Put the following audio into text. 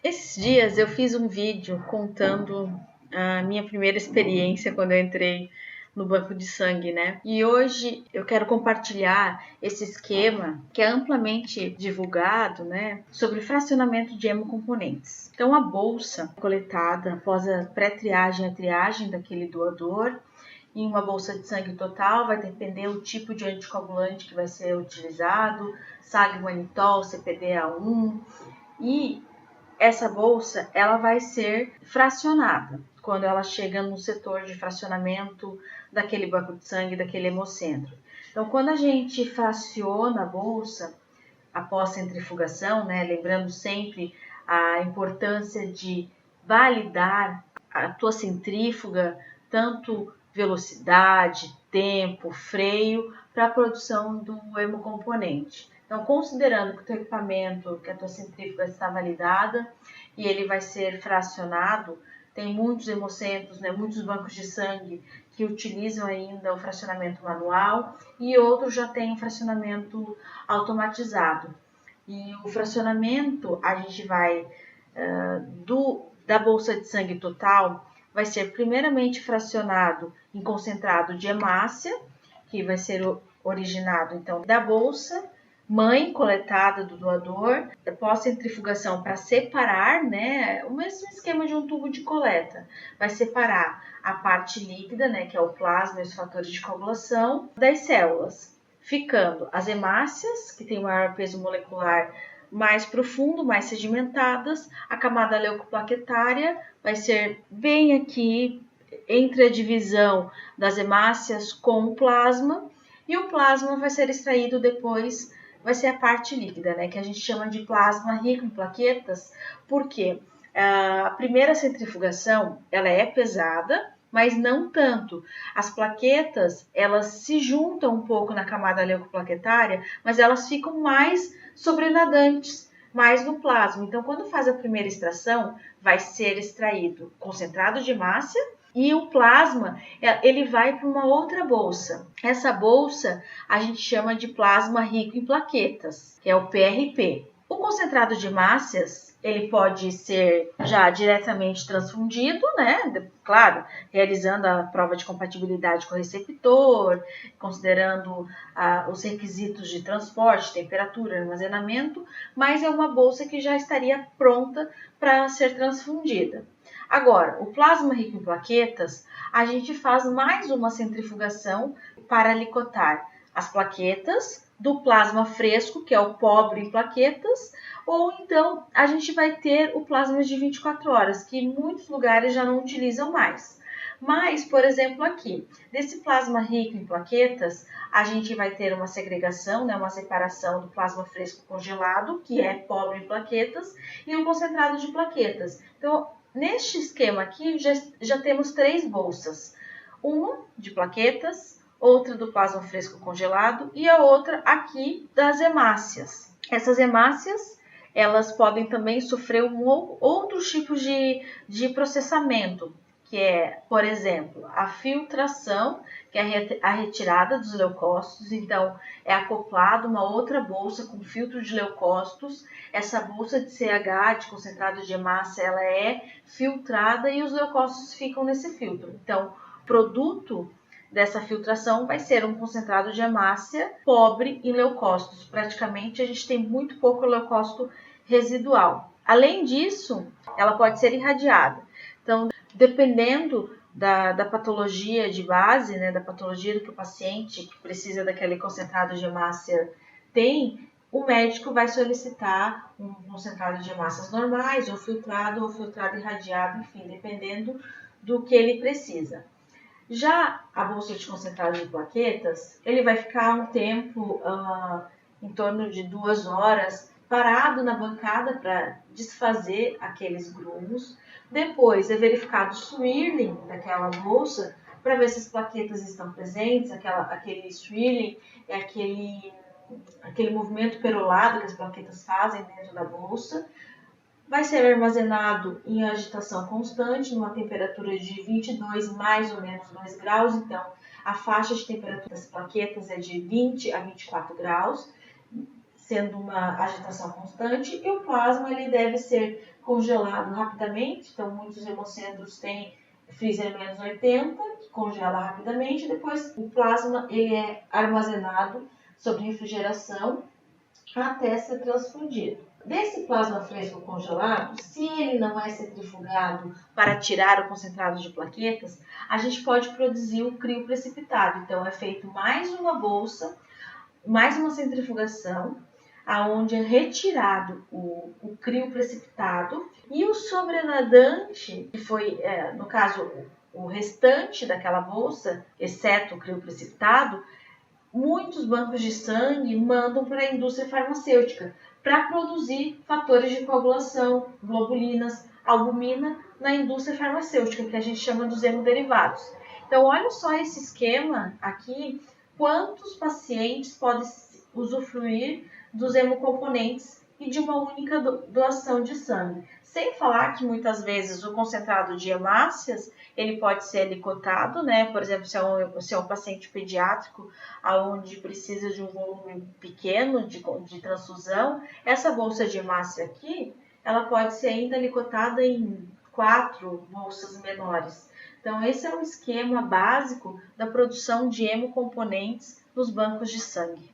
Esses dias eu fiz um vídeo contando a minha primeira experiência quando eu entrei no banco de sangue, né? E hoje eu quero compartilhar esse esquema que é amplamente divulgado, né, sobre fracionamento de hemocomponentes. Então a bolsa coletada após a pré-triagem e a triagem daquele doador em uma bolsa de sangue total vai depender do tipo de anticoagulante que vai ser utilizado, sagmantol, CPDA1 e essa bolsa ela vai ser fracionada quando ela chega no setor de fracionamento daquele banco de sangue, daquele hemocentro. Então, quando a gente fraciona a bolsa após centrifugação, né, lembrando sempre a importância de validar a tua centrífuga, tanto velocidade, tempo, freio, para a produção do hemocomponente. Então, considerando que o teu equipamento, que a tua centrífuga está validada e ele vai ser fracionado, tem muitos hemocentros, né, muitos bancos de sangue que utilizam ainda o fracionamento manual e outros já têm o fracionamento automatizado. E o fracionamento, a gente vai da bolsa de sangue total, vai ser primeiramente fracionado em concentrado de hemácia, que vai ser originado então da bolsa mãe coletada do doador, após centrifugação para separar, né, o mesmo esquema de um tubo de coleta, vai separar a parte líquida, né, que é o plasma e os fatores de coagulação, das células, ficando as hemácias, que tem maior peso molecular, mais profundo, mais sedimentadas, a camada leucoplaquetária vai ser bem aqui entre a divisão das hemácias com o plasma, e o plasma vai ser extraído depois, vai ser a parte líquida, né, que a gente chama de plasma rico em plaquetas, porque a primeira centrifugação ela é pesada, mas não tanto. As plaquetas, elas se juntam um pouco na camada leucoplaquetária, mas elas ficam mais sobrenadantes, mais no plasma. Então, quando faz a primeira extração, vai ser extraído concentrado de hemácia e o plasma, ele vai para uma outra bolsa. Essa bolsa a gente chama de plasma rico em plaquetas, que é o PRP. O concentrado de hemácias, ele pode ser já diretamente transfundido, né? Claro, realizando a prova de compatibilidade com o receptor, considerando os requisitos de transporte, temperatura, armazenamento, mas é uma bolsa que já estaria pronta para ser transfundida. Agora, o plasma rico em plaquetas, a gente faz mais uma centrifugação para licotar as plaquetas do plasma fresco, que é o pobre em plaquetas, ou então a gente vai ter o plasma de 24 horas, que em muitos lugares já não utilizam mais. Mas, por exemplo, aqui, desse plasma rico em plaquetas, a gente vai ter uma segregação, né, uma separação do plasma fresco congelado, que é pobre em plaquetas, e um concentrado de plaquetas. Então, neste esquema aqui, já temos 3 bolsas. Uma de plaquetas, outra do plasma fresco congelado e a outra aqui das hemácias. Essas hemácias, elas podem também sofrer outros tipos de processamento, que é, por exemplo, a filtração, que é a retirada dos leucócitos. Então, é acoplado uma outra bolsa com filtro de leucócitos. Essa bolsa de CH, de concentrado de hemácia, ela é filtrada e os leucócitos ficam nesse filtro. Então, produto dessa filtração vai ser um concentrado de hemácia pobre em leucócitos. Praticamente a gente tem muito pouco leucócito residual. Além disso, ela pode ser irradiada. Então, dependendo da patologia de base, né, da patologia do que o paciente que precisa daquele concentrado de hemácia tem, o médico vai solicitar um concentrado de hemácias normais, ou filtrado irradiado, enfim, dependendo do que ele precisa. Já a bolsa de concentrado de plaquetas, ele vai ficar um tempo, em torno de 2 horas, parado na bancada para desfazer aqueles grumos. Depois é verificado o swirling daquela bolsa para ver se as plaquetas estão presentes. Aquele swirling é aquele movimento perolado que as plaquetas fazem dentro da bolsa. Vai ser armazenado em agitação constante, numa temperatura de 22 mais ou menos 2 graus. Então, a faixa de temperatura das plaquetas é de 20 a 24 graus. sendo uma agitação constante, e o plasma ele deve ser congelado rapidamente. Então, muitos hemocentros têm freezer menos 80, que congela rapidamente. Depois, o plasma ele é armazenado sob refrigeração até ser transfundido. Desse plasma fresco congelado, se ele não é centrifugado para tirar o concentrado de plaquetas, a gente pode produzir o crio precipitado. Então, é feito mais uma bolsa, mais uma centrifugação, aonde é retirado o crio precipitado e o sobrenadante, que foi, no caso, o restante daquela bolsa, exceto o crio precipitado, muitos bancos de sangue mandam para a indústria farmacêutica para produzir fatores de coagulação, globulinas, albumina na indústria farmacêutica, que a gente chama dos hemoderivados. Então, olha só esse esquema aqui, quantos pacientes podem usufruir dos hemocomponentes e de uma única doação de sangue. Sem falar que muitas vezes o concentrado de hemácias ele pode ser alicotado, né? Por exemplo, se é um paciente pediátrico onde precisa de um volume pequeno de transfusão, essa bolsa de hemácia aqui, ela pode ser ainda alicotada em 4 bolsas menores. Então, esse é o esquema básico da produção de hemocomponentes nos bancos de sangue.